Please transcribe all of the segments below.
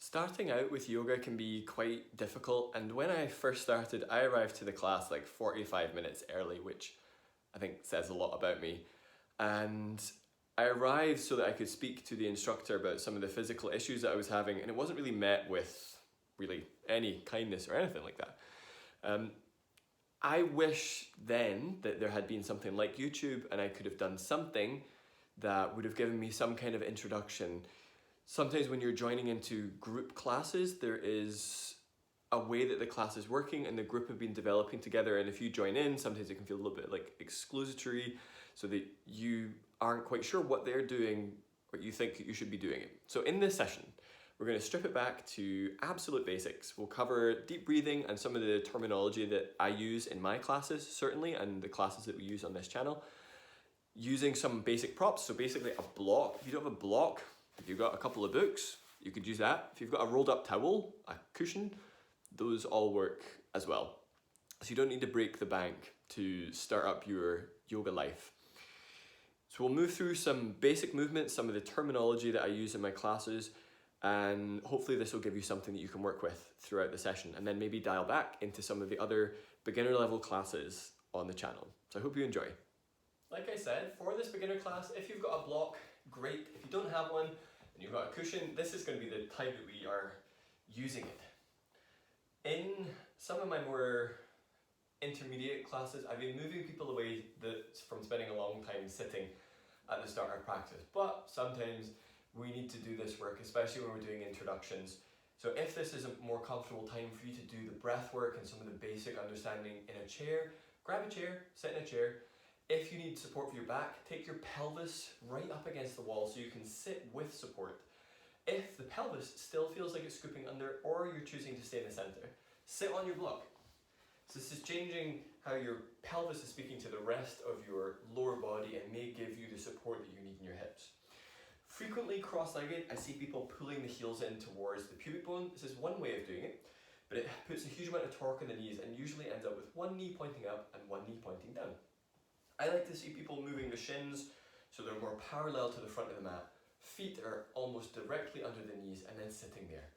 Starting out with yoga can be quite difficult, and when I first started, I arrived to the class like 45 minutes early, which I think says a lot about me. And I arrived so that I could speak to the instructor about some of the physical issues that I was having, and it wasn't really met with really any kindness or anything like that. I wish then that there had been something like YouTube and I could have done something that would have given me some kind of introduction. Sometimes when you're joining into group classes, there is a way that the class is working and the group have been developing together, and if you join in, sometimes it can feel a little bit like exclusatory, so that you aren't quite sure what they're doing, but you think you should be doing it. So in this session, we're going to strip it back to absolute basics. We'll cover deep breathing and some of the terminology that I use in my classes, certainly, and the classes that we use on this channel, using some basic props. So basically a block. If you don't have a block, if you've got a couple of books, you could use that. If you've got a rolled up towel, a cushion, those all work as well. So you don't need to break the bank to start up your yoga life. So we'll move through some basic movements, some of the terminology that I use in my classes, and hopefully this will give you something that you can work with throughout the session, and then maybe dial back into some of the other beginner level classes on the channel. So I hope you enjoy. Like I said, for this beginner class, if you've got a block, great. If you don't have one and you've got a cushion, this is going to be the time that we are using it. In some of my more intermediate classes, I've been moving people away from spending a long time sitting at the start of practice, but sometimes we need to do this work, especially when we're doing introductions. So if this is a more comfortable time for you to do the breath work and some of the basic understanding in a chair, grab a chair, sit in a chair. If you need support for your back, take your pelvis right up against the wall so you can sit with support. If the pelvis still feels like it's scooping under, or you're choosing to stay in the center, sit on your block. So this is changing how your pelvis is speaking to the rest of your lower body and may give you the support that you need in your hips. Frequently cross-legged, I see people pulling the heels in towards the pubic bone. This is one way of doing it, but it puts a huge amount of torque in the knees and usually ends up with one knee pointing up and one knee pointing down. I like to see people moving the shins so they're more parallel to the front of the mat. Feet are almost directly under the knees and then sitting there.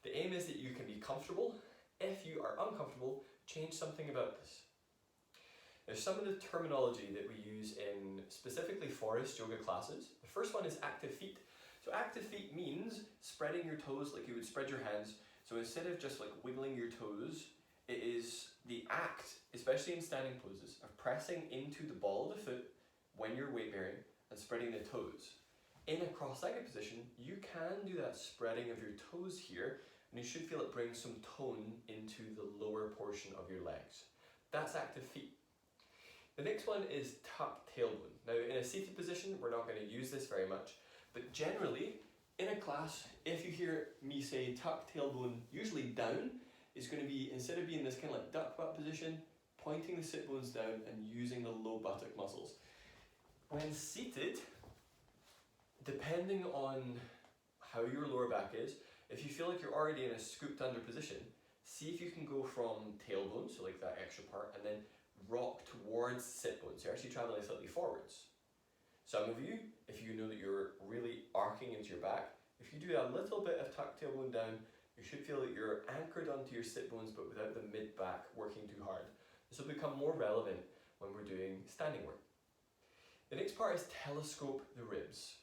The aim is that you can be comfortable. If you are uncomfortable, change something about this. There's some of the terminology that we use in specifically forest yoga classes. The first one is active feet. So active feet means spreading your toes like you would spread your hands. So instead of just like wiggling your toes, it is the act, especially in standing poses, of pressing into the ball of the foot when you're weight bearing and spreading the toes. In a cross-legged position, you can do that spreading of your toes here, and you should feel it bring some tone into the lower portion of your legs. That's active feet. The next one is tucked tailbone. Now in a seated position, we're not going to use this very much, but generally in a class, if you hear me say tucked tailbone, usually down, is going to be, instead of being this kind of like duck butt position, pointing the sit bones down and using the low buttock muscles. When seated, depending on how your lower back is, if you feel like you're already in a scooped under position, see if you can go from tailbone, so like that extra part, and then rock towards sit bones. You're actually traveling slightly forwards. Some of you, if you know that you're really arcing into your back, if you do a little bit of tuck tailbone down, you should feel that you're anchored onto your sit bones but without the mid-back working too hard. This will become more relevant when we're doing standing work. The next part is telescope the ribs.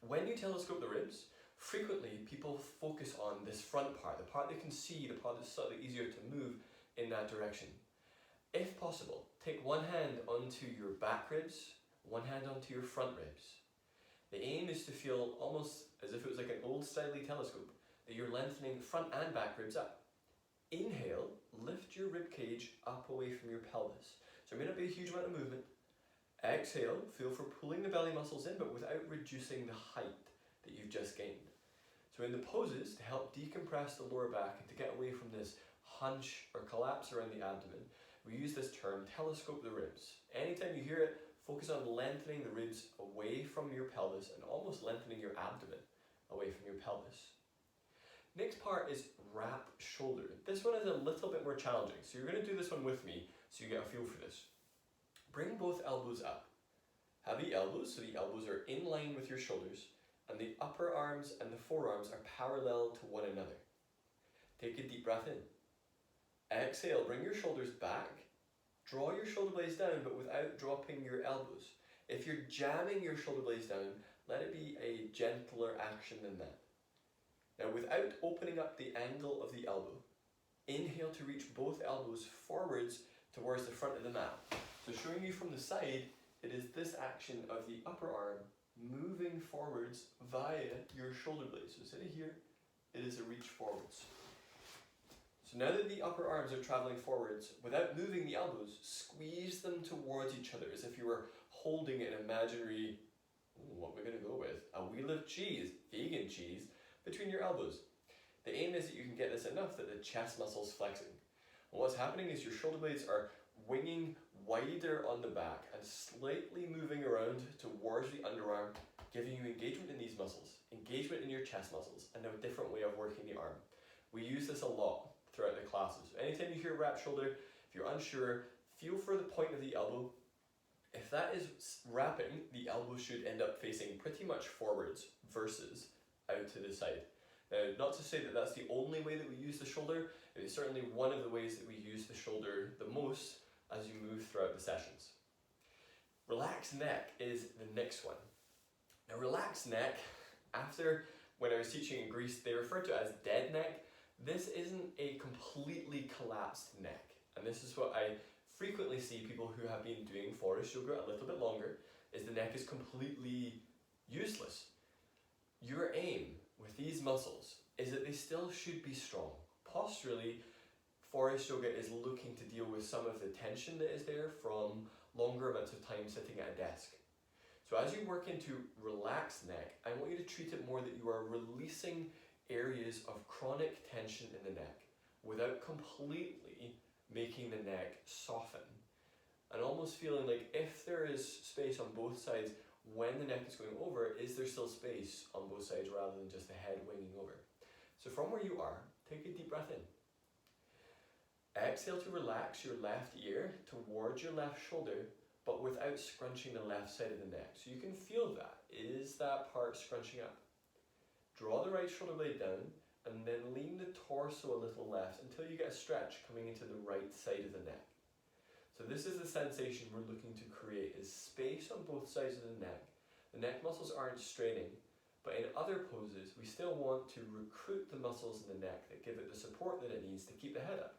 When you telescope the ribs, frequently people focus on this front part, the part they can see, the part that's slightly easier to move in that direction. If possible, take one hand onto your back ribs, one hand onto your front ribs. The aim is to feel almost as if it was like an old styly telescope, that you're lengthening front and back ribs up. Inhale, lift your rib cage up away from your pelvis. So it may not be a huge amount of movement. Exhale, feel for pulling the belly muscles in, but without reducing the height that you've just gained. So in the poses, to help decompress the lower back and to get away from this hunch or collapse around the abdomen, we use this term, telescope the ribs. Anytime you hear it, focus on lengthening the ribs away from your pelvis and almost lengthening your abdomen away from your pelvis. Next part is wrap shoulder. This one is a little bit more challenging, so you're going to do this one with me so you get a feel for this. Bring both elbows up. Have the elbows so the elbows are in line with your shoulders, and the upper arms and the forearms are parallel to one another. Take a deep breath in. Exhale, bring your shoulders back. Draw your shoulder blades down, but without dropping your elbows. If you're jamming your shoulder blades down, let it be a gentler action than that. Now, without opening up the angle of the elbow, inhale to reach both elbows forwards towards the front of the mat. So showing you from the side, it is this action of the upper arm moving forwards via your shoulder blades. So instead of here, it is a reach forwards. So now that the upper arms are traveling forwards, without moving the elbows, squeeze them towards each other as if you were holding an imaginary, what we're going to go with, a wheel of cheese, vegan cheese, between your elbows. The aim is that you can get this enough that the chest muscle's flexing. And what's happening is your shoulder blades are winging wider on the back and slightly moving around towards the underarm, giving you engagement in these muscles, engagement in your chest muscles, and a different way of working the arm. We use this a lot throughout the classes. Anytime you hear wrap shoulder, if you're unsure, feel for the point of the elbow. If that is wrapping, the elbow should end up facing pretty much forwards versus out to the side. Now, not to say that that's the only way that we use the shoulder, it is certainly one of the ways that we use the shoulder the most as you move throughout the sessions. Relaxed neck is the next one. Now, relaxed neck, when I was teaching in Greece, they referred to it as dead neck. This isn't a completely collapsed neck, and this is what I frequently see people who have been doing forest yoga a little bit longer, is the neck is completely useless. Your aim with these muscles is that they still should be strong. Posturally, forest yoga is looking to deal with some of the tension that is there from longer amounts of time sitting at a desk. So as you work into relaxed neck, I want you to treat it more that you are releasing areas of chronic tension in the neck without completely making the neck soften, and almost feeling like if there is space on both sides when the neck is going over, is there still space on both sides rather than just the head winging over. So from where you are, take a deep breath in. Exhale to relax your left ear towards your left shoulder, but without scrunching the left side of the neck. So you can feel that. Is that part scrunching up? Draw the right shoulder blade down and then lean the torso a little left until you get a stretch coming into the right side of the neck. So this is the sensation we're looking to create, is space on both sides of the neck. The neck muscles aren't straining, but in other poses, we still want to recruit the muscles in the neck that give it the support that it needs to keep the head up.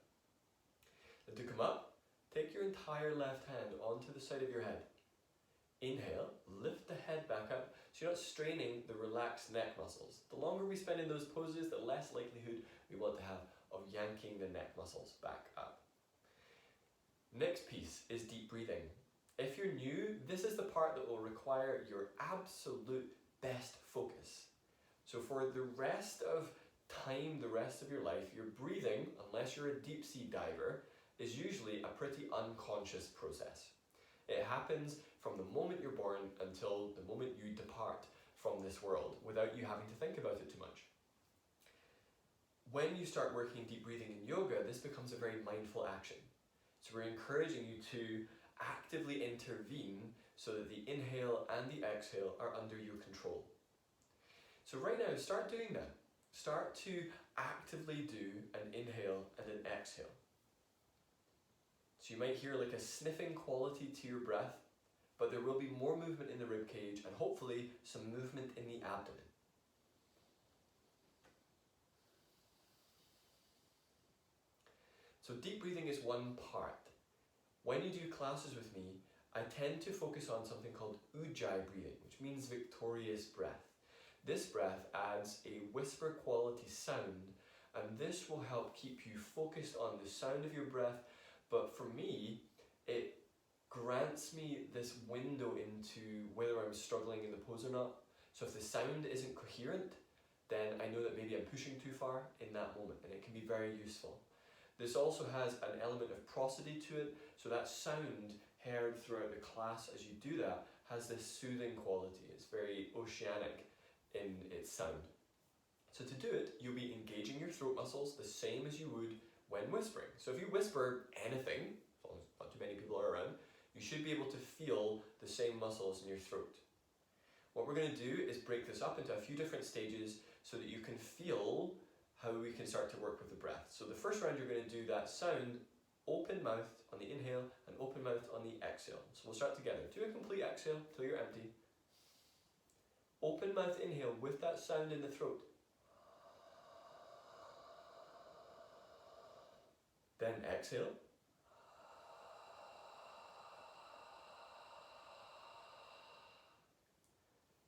And to come up, take your entire left hand onto the side of your head. Inhale, lift the head back up so you're not straining the relaxed neck muscles. The longer we spend in those poses, the less likelihood we want to have of yanking the neck muscles back up. Next piece is deep breathing. If you're new, this is the part that will require your absolute best focus. So for the rest of time, the rest of your life, your breathing, unless you're a deep sea diver, is usually a pretty unconscious process. It happens from the moment you're born until the moment you depart from this world without you having to think about it too much. When you start working deep breathing in yoga, this becomes a very mindful action. So we're encouraging you to actively intervene so that the inhale and the exhale are under your control. So right now, start doing that. Start to actively do an inhale and an exhale. So you might hear like a sniffing quality to your breath, but there will be more movement in the ribcage and hopefully some movement in the abdomen. So deep breathing is one part. When you do classes with me, I tend to focus on something called ujjayi breathing, which means victorious breath. This breath adds a whisper quality sound, and this will help keep you focused on the sound of your breath. But for me, it grants me this window into whether I'm struggling in the pose or not. So if the sound isn't coherent, then I know that maybe I'm pushing too far in that moment, and it can be very useful. This also has an element of prosody to it, so that sound heard throughout the class as you do that has this soothing quality. It's very oceanic in its sound. So to do it, you'll be engaging your throat muscles the same as you would when whispering. So if you whisper anything, as long as not too many people are around, you should be able to feel the same muscles in your throat. What we're going to do is break this up into a few different stages so that you can feel how we can start to work with the breath. So the first round you're going to do that sound, open mouth on the inhale and open mouth on the exhale. So we'll start together. Do a complete exhale till you're empty. Open mouth inhale with that sound in the throat. Then exhale.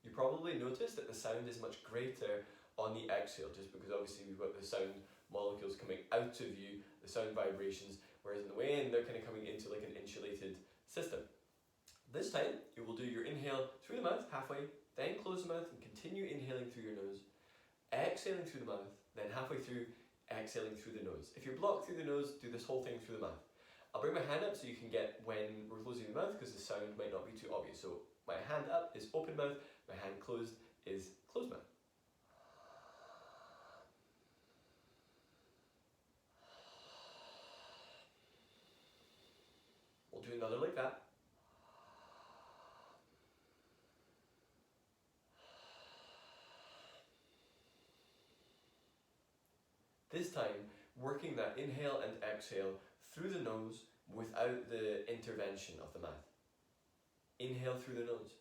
You probably notice that the sound is much greater on the exhale, just because obviously we've got the sound molecules coming out of you, the sound vibrations, whereas in the way in, they're kind of coming into like an insulated system. This time, you will do your inhale through the mouth, halfway, then close the mouth and continue inhaling through your nose, exhaling through the mouth, then halfway through, exhaling through the nose. If you're blocked through the nose, do this whole thing through the mouth. I'll bring my hand up so you can get when we're closing the mouth, because the sound might not be too obvious. So my hand up is open mouth, my hand closed is closed mouth. We'll do another like that. This time, working that inhale and exhale through the nose without the intervention of the mouth. Inhale through the nose.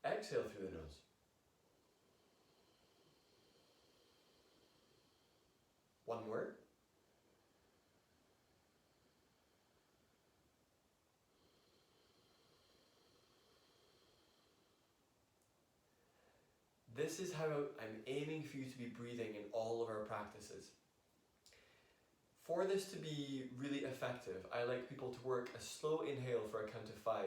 Exhale through the nose. One more. This is how I'm aiming for you to be breathing in all of our practices. For this to be really effective, I like people to work a slow inhale for a count of 5,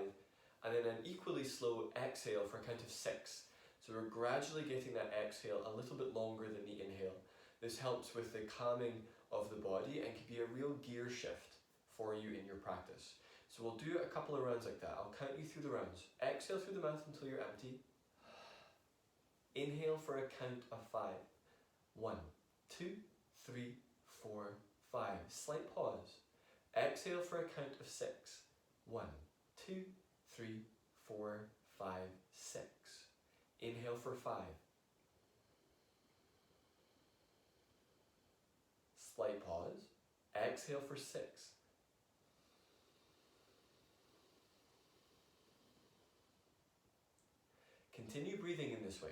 and then an equally slow exhale for a count of 6. So we're gradually getting that exhale a little bit longer than the inhale. This helps with the calming of the body and can be a real gear shift for you in your practice. So we'll do a couple of rounds like that. I'll count you through the rounds. Exhale through the mouth until you're empty. Inhale for a count of 5. 1, 2, 3, 4, 5. Slight pause. Exhale for a count of 6. 1, 2, 3, 4, 5, 6. Inhale for 5. Slight pause. Exhale for 6. Continue breathing in this way.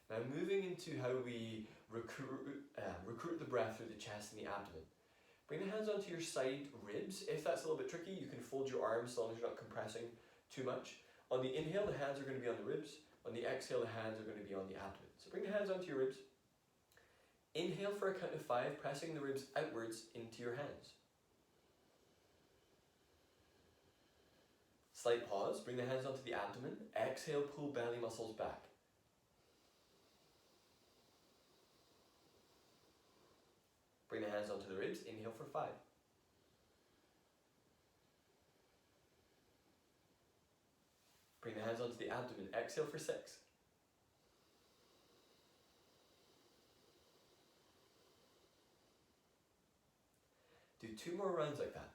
Now moving into how we recruit the breath through the chest and the abdomen. Bring the hands onto your side ribs. If that's a little bit tricky, you can fold your arms as long as you're not compressing too much. On the inhale, the hands are going to be on the ribs. On the exhale, the hands are going to be on the abdomen. So bring the hands onto your ribs. Inhale for a count of 5, pressing the ribs outwards into your hands. Slight pause, bring the hands onto the abdomen. Exhale, pull belly muscles back. Bring the hands onto the ribs, inhale for 5. Bring the hands onto the abdomen, exhale for 6. Do 2 more rounds like that.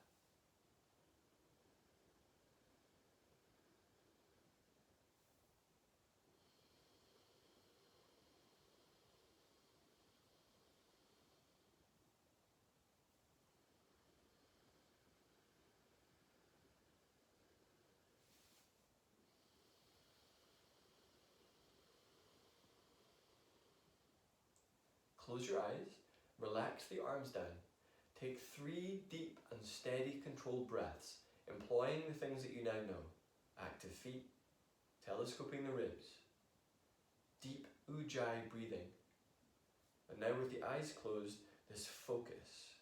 Close your eyes, relax the arms down. Take 3 deep and steady controlled breaths, employing the things that you now know. Active feet, telescoping the ribs, deep ujjayi breathing. And now with the eyes closed, this focus.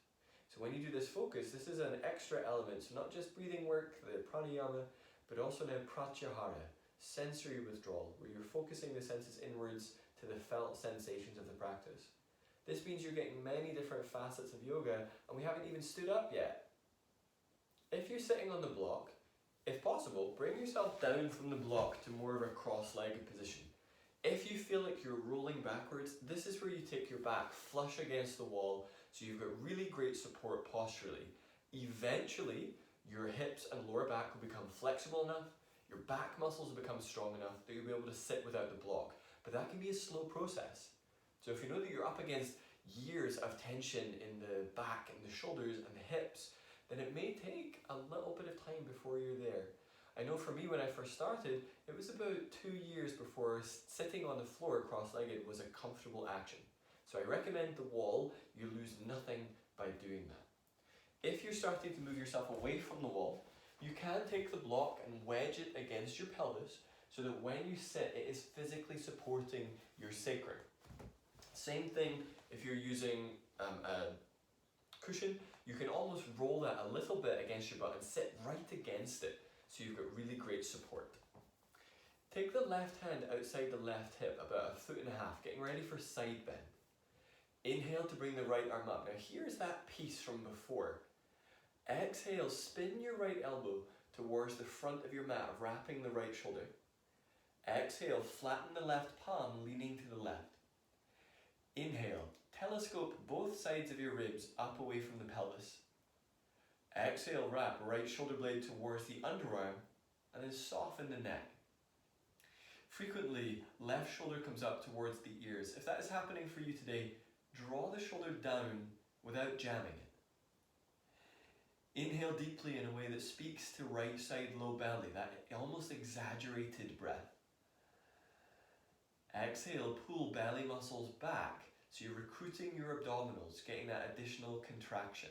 So when you do this focus, this is an extra element, so not just breathing work, the pranayama, but also now pratyahara, sensory withdrawal, where you're focusing the senses inwards to the felt sensations of the practice. This means you're getting many different facets of yoga, and we haven't even stood up yet. If you're sitting on the block, if possible, bring yourself down from the block to more of a cross-legged position. If you feel like you're rolling backwards, this is where you take your back flush against the wall, so you've got really great support posturally. Eventually, your hips and lower back will become flexible enough Your back muscles will become strong enough that you'll be able to sit without the block. But that can be a slow process. So if you know that you're up against years of tension in the back and the shoulders and the hips, then it may take a little bit of time before you're there. I know for me when I first started, it was about 2 years before sitting on the floor cross-legged was a comfortable action. So I recommend the wall. You lose nothing by doing that. If you're starting to move yourself away from the wall, you can take the block and wedge it against your pelvis so that when you sit, it is physically supporting your sacrum. Same thing if you're using a cushion, you can almost roll that a little bit against your butt and sit right against it so you've got really great support. Take the left hand outside the left hip about 1.5 feet, getting ready for side bend. Inhale to bring the right arm up. Now here's that piece from before. Exhale, spin your right elbow towards the front of your mat, wrapping the right shoulder. Exhale, flatten the left palm, leaning to the left. Inhale, telescope both sides of your ribs up away from the pelvis. Exhale, wrap right shoulder blade towards the underarm and then soften the neck. Frequently, left shoulder comes up towards the ears. If that is happening for you today, draw the shoulder down without jamming it. Inhale deeply in a way that speaks to right side low belly, that almost exaggerated breath. Exhale, pull belly muscles back so you're recruiting your abdominals, getting that additional contraction.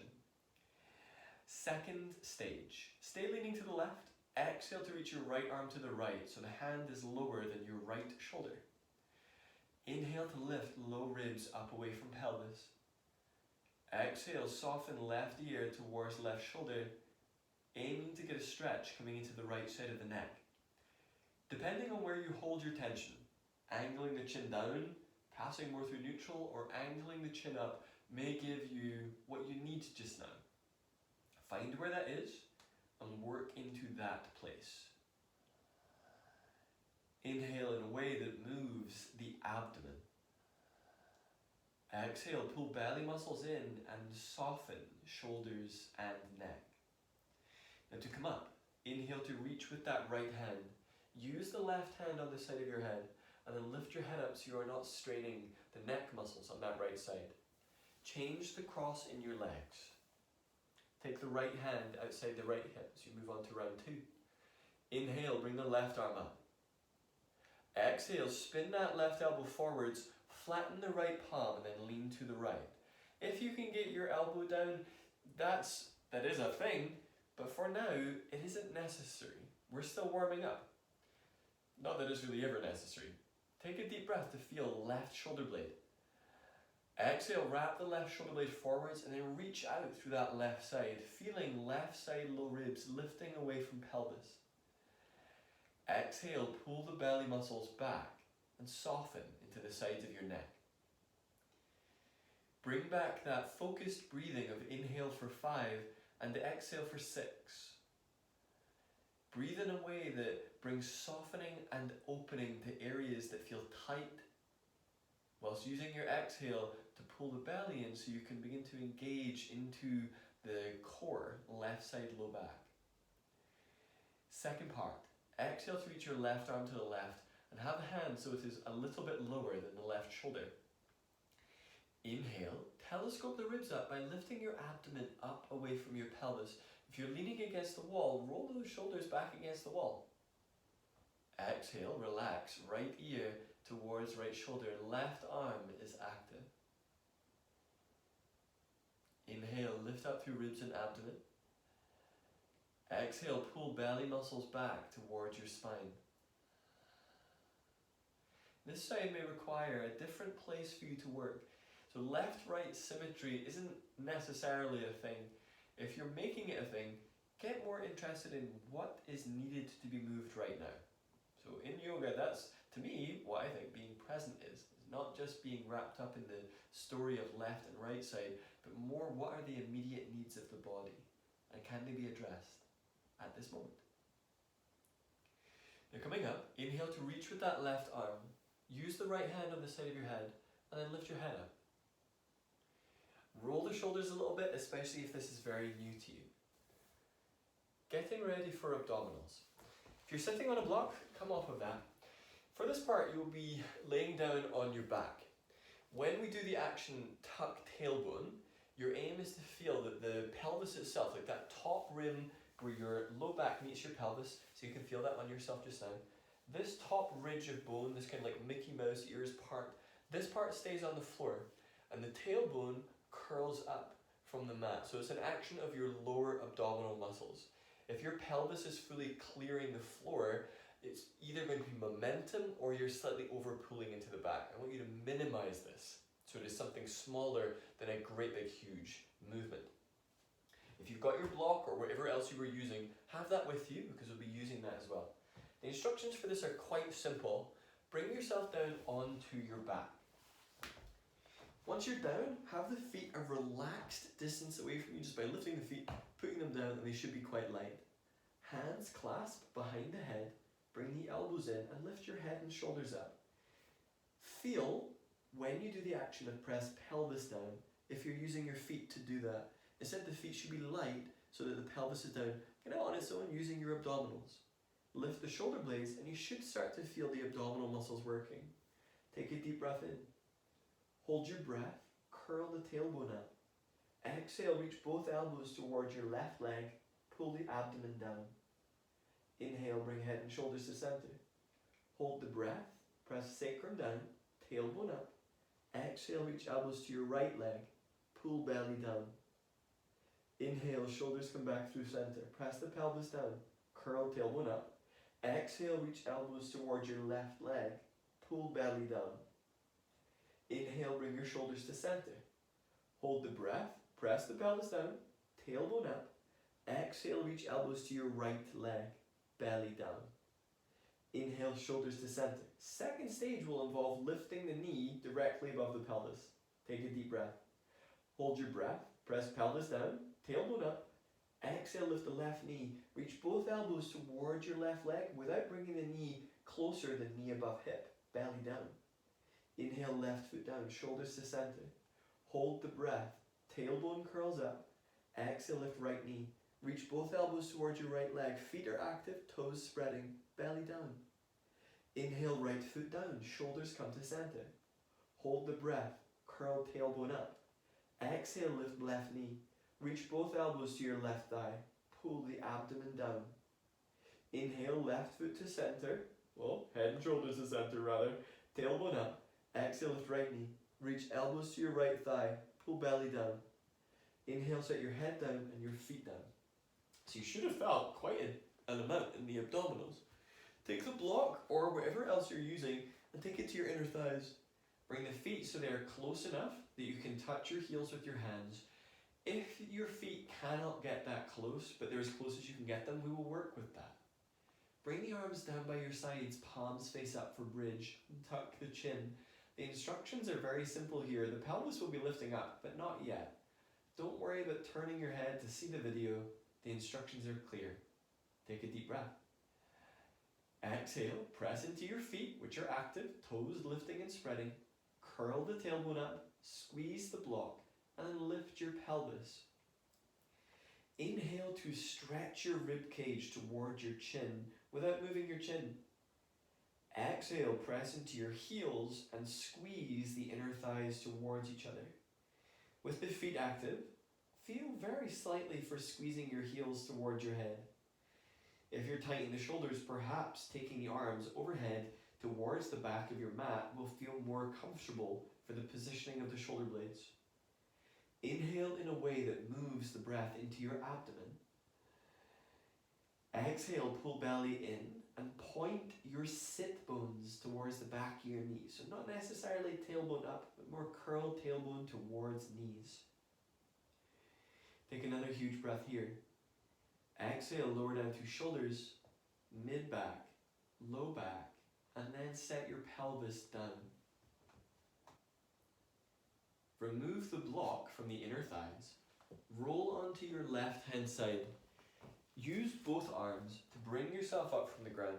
Second stage, stay leaning to the left. Exhale to reach your right arm to the right so the hand is lower than your right shoulder. Inhale to lift low ribs up away from pelvis. Exhale, soften left ear towards left shoulder, aiming to get a stretch coming into the right side of the neck. Depending on where you hold your tension, angling the chin down, passing more through neutral, or angling the chin up may give you what you need just now. Find where that is and work into that place. Inhale in a way that moves the abdomen. Exhale, pull belly muscles in and soften shoulders and neck. Now to come up, inhale to reach with that right hand. Use the left hand on the side of your head and then lift your head up so you are not straining the neck muscles on that right side. Change the cross in your legs. Take the right hand outside the right hip as you move on to round 2. Inhale, bring the left arm up. Exhale, spin that left elbow forwards, flatten the right palm and then lean to the right. If you can get your elbow down, that is a thing, but for now, it isn't necessary. We're still warming up. Not that it's really ever necessary. Take a deep breath to feel left shoulder blade. Exhale, wrap the left shoulder blade forwards and then reach out through that left side, feeling left side low ribs lifting away from pelvis. Exhale, pull the belly muscles back and soften into the sides of your neck. Bring back that focused breathing of inhale for 5 and exhale for 6. Breathe in a way that brings softening and opening to areas that feel tight, whilst using your exhale to pull the belly in so you can begin to engage into the core, left side low back. Second part, exhale to reach your left arm to the left and have a hand so it is a little bit lower than the left shoulder. Inhale, telescope the ribs up by lifting your abdomen up away from your pelvis. If you're leaning against the wall, roll those shoulders back against the wall. Exhale, relax, right ear towards right shoulder, left arm is active. Inhale, lift up through ribs and abdomen. Exhale, pull belly muscles back towards your spine. This side may require a different place for you to work. So left-right symmetry isn't necessarily a thing. If you're making it a thing, get more interested in what is needed to be moved right now. So in yoga, that's, to me, what I think being present is. It's not just being wrapped up in the story of left and right side, but more what are the immediate needs of the body and can they be addressed at this moment. Now coming up, inhale to reach with that left arm, use the right hand on the side of your head and then lift your head up. Roll the shoulders a little bit, especially if this is very new to you. Getting ready for abdominals. If you're sitting on a block, come off of that. For this part, you'll be laying down on your back. When we do the action tuck tailbone, your aim is to feel that the pelvis itself, like that top rim where your low back meets your pelvis, so you can feel that on yourself just now. This top ridge of bone, this kind of like Mickey Mouse ears part, this part stays on the floor, and the tailbone curls up from the mat. So it's an action of your lower abdominal muscles. If your pelvis is fully clearing the floor, it's either going to be momentum or you're slightly over pulling into the back. I want you to minimize this, so it is something smaller than a great big huge movement. If you've got your block or whatever else you were using, have that with you because we'll be using that as well. The instructions for this are quite simple. Bring yourself down onto your back. Once you're down, have the feet a relaxed distance away from you just by lifting the feet, putting them down, and they should be quite light. Hands clasped behind the head, bring the elbows in and lift your head and shoulders up. Feel when you do the action of press pelvis down, if you're using your feet to do that. Instead, the feet should be light so that the pelvis is down, kind of on its own using your abdominals. Lift the shoulder blades and you should start to feel the abdominal muscles working. Take a deep breath in. Hold your breath, curl the tailbone up. Exhale, reach both elbows towards your left leg, pull the abdomen down. Inhale, bring head and shoulders to center. Hold the breath, press sacrum down, tailbone up. Exhale, reach elbows to your right leg, pull belly down. Inhale, shoulders come back through center. Press the pelvis down, curl tailbone up. Exhale, reach elbows towards your left leg, pull belly down. Inhale, bring your shoulders to center. Hold the breath, press the pelvis down, tailbone up. Exhale, reach elbows to your right leg, belly down. Inhale, shoulders to center. Second stage will involve lifting the knee directly above the pelvis. Take a deep breath. Hold your breath, press pelvis down, tailbone up. Exhale, lift the left knee. Reach both elbows towards your left leg without bringing the knee closer than knee above hip, belly down. Inhale, left foot down, shoulders to center. Hold the breath, tailbone curls up. Exhale, lift right knee. Reach both elbows towards your right leg. Feet are active, toes spreading, belly down. Inhale, right foot down, shoulders come to center. Hold the breath, curl tailbone up. Exhale, lift left knee. Reach both elbows to your left thigh. Pull the abdomen down. Inhale, left foot to center. Well, head and shoulders to center rather. Tailbone up. Exhale, lift right knee. Reach elbows to your right thigh. Pull belly down. Inhale, set your head down and your feet down. So you should have felt quite an amount in the abdominals. Take the block or whatever else you're using and take it to your inner thighs. Bring the feet so they're close enough that you can touch your heels with your hands. If your feet cannot get that close, but they're as close as you can get them, we will work with that. Bring the arms down by your sides, palms face up for bridge, and tuck the chin. The instructions are very simple here. The pelvis will be lifting up, but not yet. Don't worry about turning your head to see the video. The instructions are clear. Take a deep breath. Exhale, press into your feet, which are active, toes lifting and spreading. Curl the tailbone up, squeeze the block, and then lift your pelvis. Inhale to stretch your rib cage towards your chin without moving your chin. Exhale, press into your heels and squeeze the inner thighs towards each other. With the feet active, feel very slightly for squeezing your heels towards your head. If you're tight in the shoulders, perhaps taking the arms overhead towards the back of your mat will feel more comfortable for the positioning of the shoulder blades. Inhale in a way that moves the breath into your abdomen. Exhale, pull belly in and point your sit bones towards the back of your knees. So not necessarily tailbone up, but more curled tailbone towards knees. Take another huge breath here. Exhale, lower down through shoulders, mid-back, low back, and then set your pelvis down. Remove the block from the inner thighs. Roll onto your left hand side. Use both arms to bring yourself up from the ground,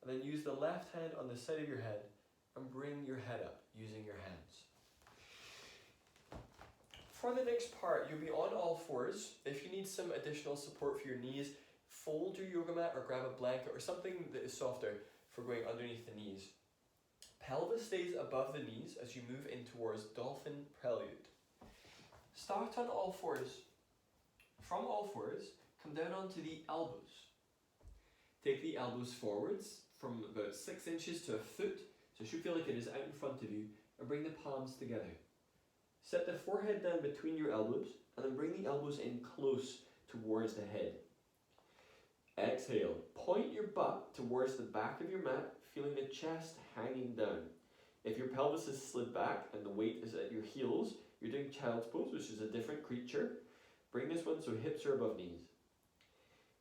and then use the left hand on the side of your head and bring your head up using your hands. For the next part, you'll be on all fours. If you need some additional support for your knees, fold your yoga mat or grab a blanket or something that is softer for going underneath the knees. Pelvis stays above the knees as you move in towards dolphin prelude. Start on all fours. From all fours, come down onto the elbows. Take the elbows forwards from about 6 inches to a foot, so it should feel like it is out in front of you, and bring the palms together. Set the forehead down between your elbows, and then bring the elbows in close towards the head. Exhale, point your butt towards the back of your mat, feeling the chest hanging down. If your pelvis is slid back and the weight is at your heels, you're doing child's pose, which is a different creature. Bring this one so hips are above knees.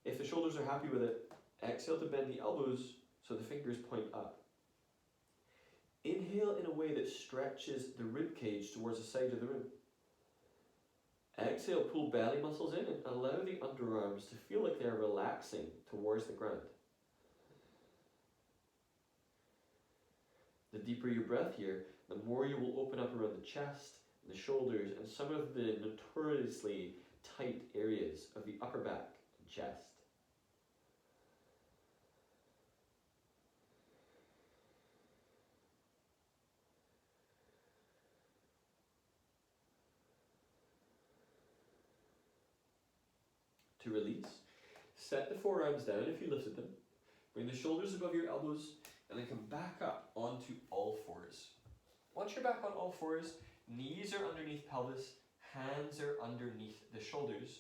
If the shoulders are happy with it, exhale to bend the elbows so the fingers point up. Inhale in a way that stretches the rib cage towards the side of the room. Exhale, pull belly muscles in and allow the underarms to feel like they're relaxing towards the ground. The deeper your breath here, the more you will open up around the chest, the shoulders, and some of the notoriously tight areas of the upper back and chest. To release, set the forearms down if you lifted them. Bring the shoulders above your elbows and then come back up onto all fours. Once you're back on all fours, knees are underneath pelvis, hands are underneath the shoulders.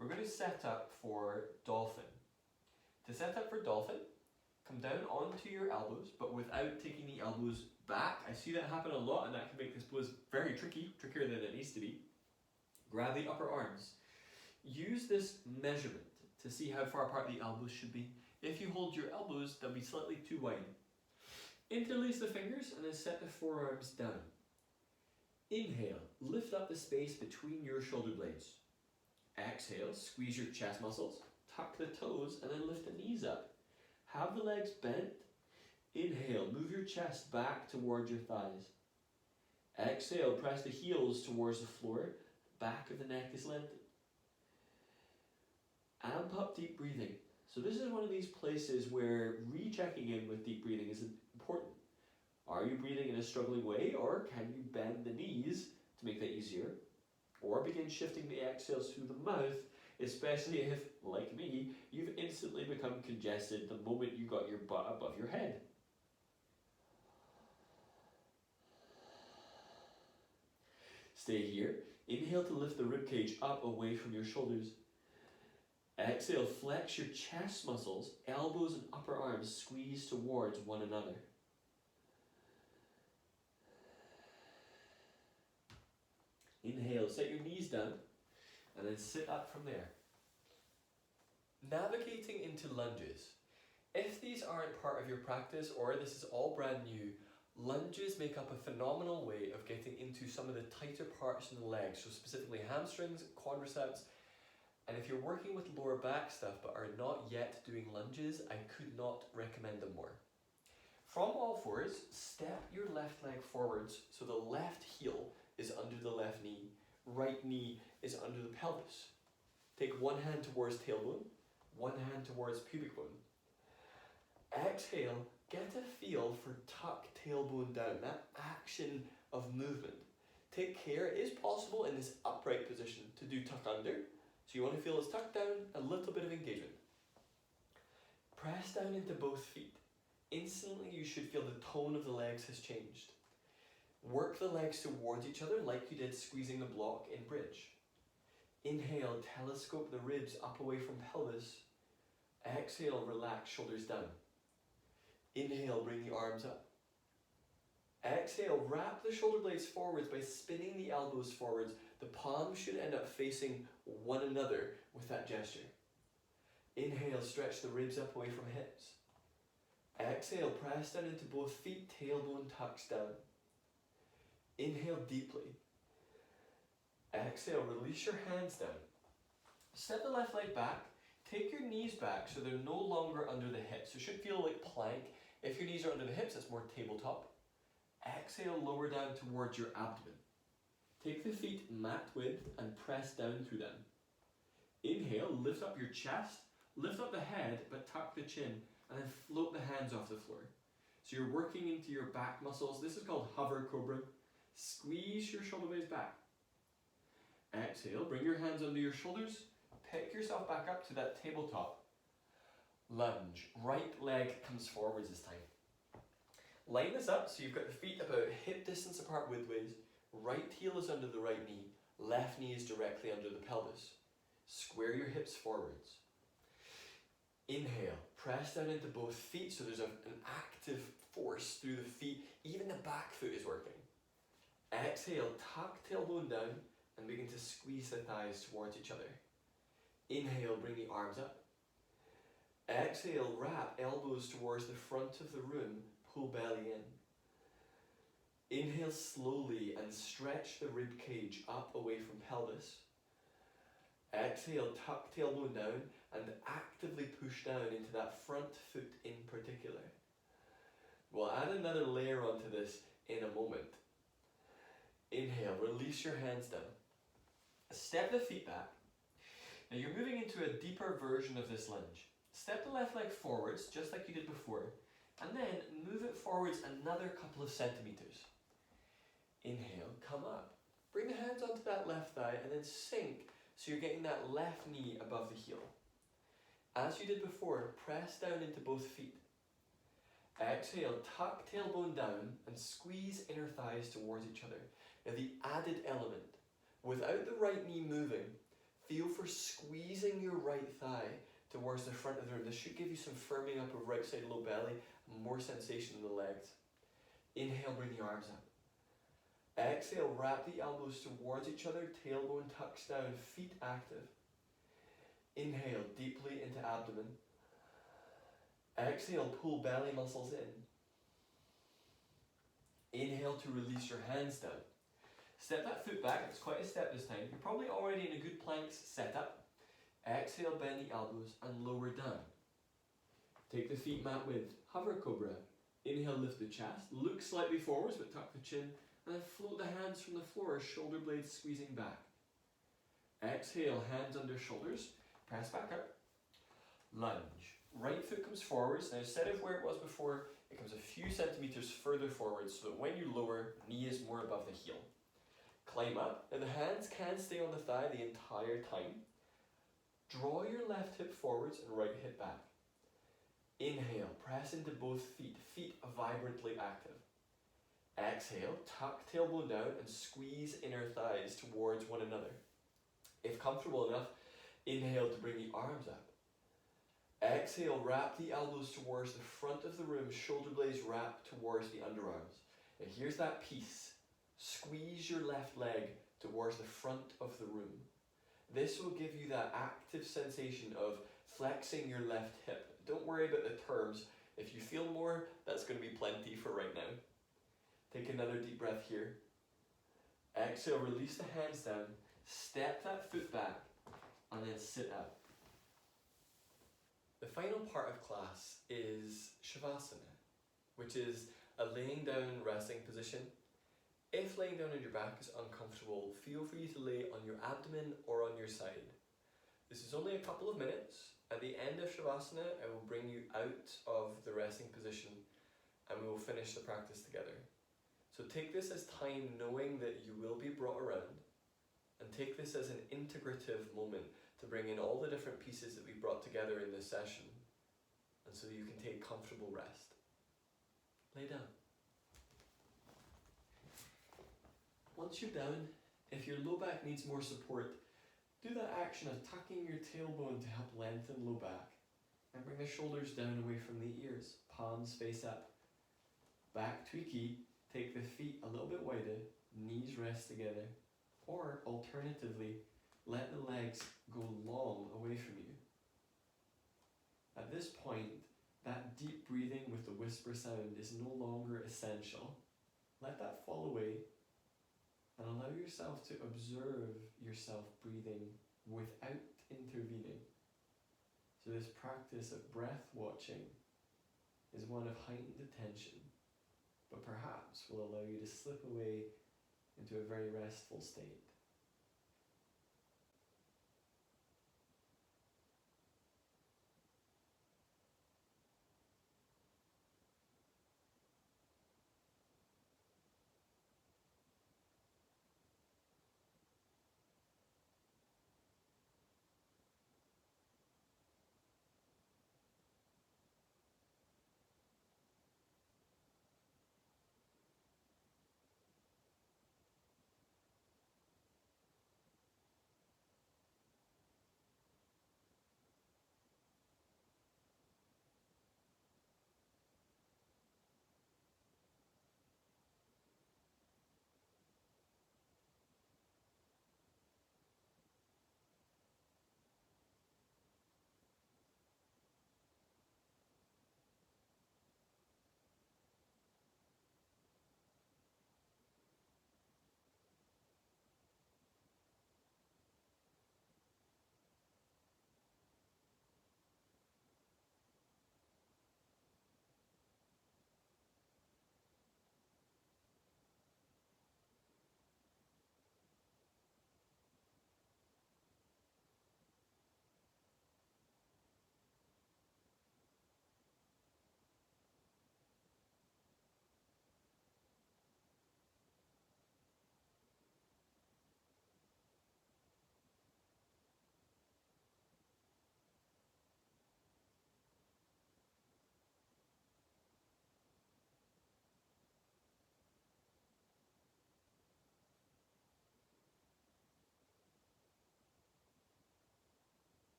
We're going to set up for dolphin. To set up for dolphin, come down onto your elbows, but without taking the elbows back. I see that happen a lot, and that can make this pose very tricky, trickier than it needs to be. Grab the upper arms. Use this measurement to see how far apart the elbows should be. If you hold your elbows, they'll be slightly too wide. Interlace the fingers and then set the forearms down. Inhale, lift up the space between your shoulder blades. Exhale, squeeze your chest muscles, tuck the toes, and then lift the knees up. Have the legs bent. Inhale, move your chest back towards your thighs. Exhale, press the heels towards the floor. Back of the neck is lengthened. Amp up deep breathing. So this is one of these places where rechecking in with deep breathing is important. Are you breathing in a struggling way, or can you bend the knees to make that easier? Or begin shifting the exhales through the mouth, especially if, like me, you've instantly become congested the moment you got your butt above your head. Stay here. Inhale to lift the ribcage up away from your shoulders. Exhale, flex your chest muscles, elbows and upper arms squeeze towards one another. Inhale, set your knees down, and then sit up from there. Navigating into lunges. If these aren't part of your practice or this is all brand new, lunges make up a phenomenal way of getting into some of the tighter parts in the legs, so specifically hamstrings, quadriceps. And if you're working with lower back stuff but are not yet doing lunges, I could not recommend them more. From all fours, step your left leg forwards so the left heel is under the left knee, right knee is under the pelvis. Take one hand towards tailbone, one hand towards pubic bone. Exhale, get a feel for tuck tailbone down, that action of movement. Take care, it is possible in this upright position to do tuck under. So you want to feel it's tucked down, a little bit of engagement. Press down into both feet. Instantly you should feel the tone of the legs has changed. Work the legs towards each other like you did squeezing the block in bridge. Inhale, telescope the ribs up away from pelvis. Exhale, relax shoulders down. Inhale, bring the arms up. Exhale, wrap the shoulder blades forwards by spinning the elbows forwards. The palms should end up facing one another with that gesture. Inhale, stretch the ribs up away from hips. Exhale, press down into both feet, tailbone tucks down. Inhale deeply. Exhale, release your hands down. Step the left leg back. Take your knees back so they're no longer under the hips. It should feel like plank. If your knees are under the hips, it's more tabletop. Exhale, lower down towards your abdomen. Take the feet mat width and press down through them. Inhale, lift up your chest, Lift up the head, but tuck the chin, and then float the hands off the floor. So you're working into your back muscles. This is called hover cobra. Squeeze your shoulder blades back. Exhale, bring your hands under your shoulders. Pick yourself back up to that tabletop. Lunge. Right leg comes forwards this time. Line this up so you've got the feet about hip distance apart widthways. Right heel is under the right knee. Left knee is directly under the pelvis. Square your hips forwards. Inhale. Press down into both feet so there's an active force through the feet. Even the back foot is working. Exhale. Tuck tailbone down and begin to squeeze the thighs towards each other. Inhale. Bring the arms up. Exhale, wrap elbows towards the front of the room, pull belly in. Inhale slowly and stretch the rib cage up away from pelvis. Exhale, tuck tailbone down and actively push down into that front foot in particular. We'll add another layer onto this in a moment. Inhale, release your hands down. Step the feet back. Now you're moving into a deeper version of this lunge. Step the left leg forwards, just like you did before, and then move it forwards another couple of centimeters. Inhale, come up. Bring the hands onto that left thigh and then sink so you're getting that left knee above the heel. As you did before, press down into both feet. Exhale, tuck tailbone down and squeeze inner thighs towards each other. Now the added element, without the right knee moving, feel for squeezing your right thigh towards the front of the room. This should give you some firming up of right side low belly and more sensation in the legs. Inhale, bring the arms up. Exhale, wrap the elbows towards each other, tailbone tucks down, feet active. Inhale deeply into abdomen. Exhale, pull belly muscles in. Inhale to release your hands down. Step that foot back, it's quite a step this time. You're probably already in a good plank setup. Exhale, bend the elbows and lower down. Take the feet mat width, hover cobra. Inhale, lift the chest, look slightly forwards but tuck the chin, and then float the hands from the floor, shoulder blades squeezing back. Exhale, hands under shoulders, press back up. Lunge. Right foot comes forwards. Now instead of where it was before, it comes a few centimeters further forward so that when you lower, knee is more above the heel. Climb up. Now the hands can stay on the thigh the entire time. Draw your left hip forwards and right hip back. Inhale, press into both feet, feet vibrantly active. Exhale, tuck tailbone down and squeeze inner thighs towards one another. If comfortable enough, inhale to bring the arms up. Exhale, wrap the elbows towards the front of the room, shoulder blades wrap towards the underarms. And here's that piece. Squeeze your left leg towards the front of the room. This will give you that active sensation of flexing your left hip. Don't worry about the terms. If you feel more, that's going to be plenty for right now. Take another deep breath here. Exhale, release the hands down. Step that foot back and then sit up. The final part of class is Shavasana, which is a laying down resting position. If laying down on your back is uncomfortable, feel free to lay on your abdomen or on your side. This is only a couple of minutes. At the end of Shavasana, I will bring you out of the resting position and we will finish the practice together. So take this as time knowing that you will be brought around, and take this as an integrative moment to bring in all the different pieces that we brought together in this session, and so you can take comfortable rest. Lay down. Once you're down, if your low back needs more support, do that action of tucking your tailbone to help lengthen low back, and bring the shoulders down away from the ears, palms face up. Back tweaky, take the feet a little bit wider, knees rest together, or alternatively, let the legs go long away from you. At this point, that deep breathing with the whisper sound is no longer essential. Let that fall away and allow yourself to observe yourself breathing without intervening. So this practice of breath watching is one of heightened attention, but perhaps will allow you to slip away into a very restful state. .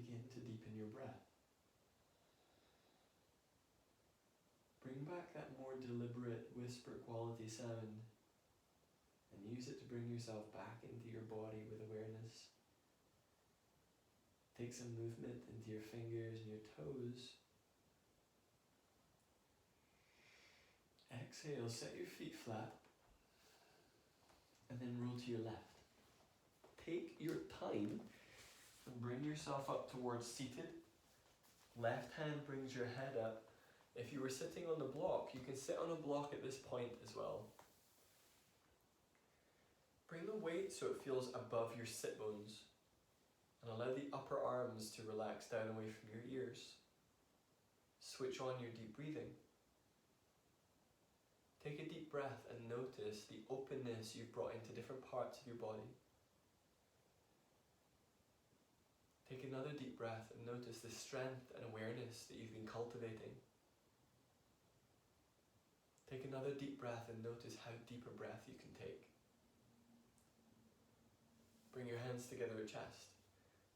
begin to deepen your breath. Bring back that more deliberate whisper quality sound and use it to bring yourself back into your body with awareness. Take some movement into your fingers and your toes. Exhale, set your feet flat and then roll to your left. Take your time and bring yourself up towards seated. Left hand brings your head up. If you were sitting on the block, you can sit on a block at this point as well. Bring the weight so it feels above your sit bones and allow the upper arms to relax down away from your ears. Switch on your deep breathing. Take a deep breath and notice the openness you've brought into different parts of your body. Take another deep breath and notice the strength and awareness that you've been cultivating. Take another deep breath and notice how deep a breath you can take. Bring your hands together at chest.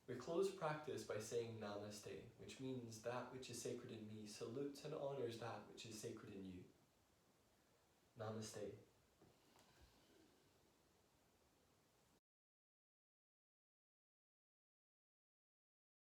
We close practice by saying Namaste, which means that which is sacred in me salutes and honors that which is sacred in you. Namaste.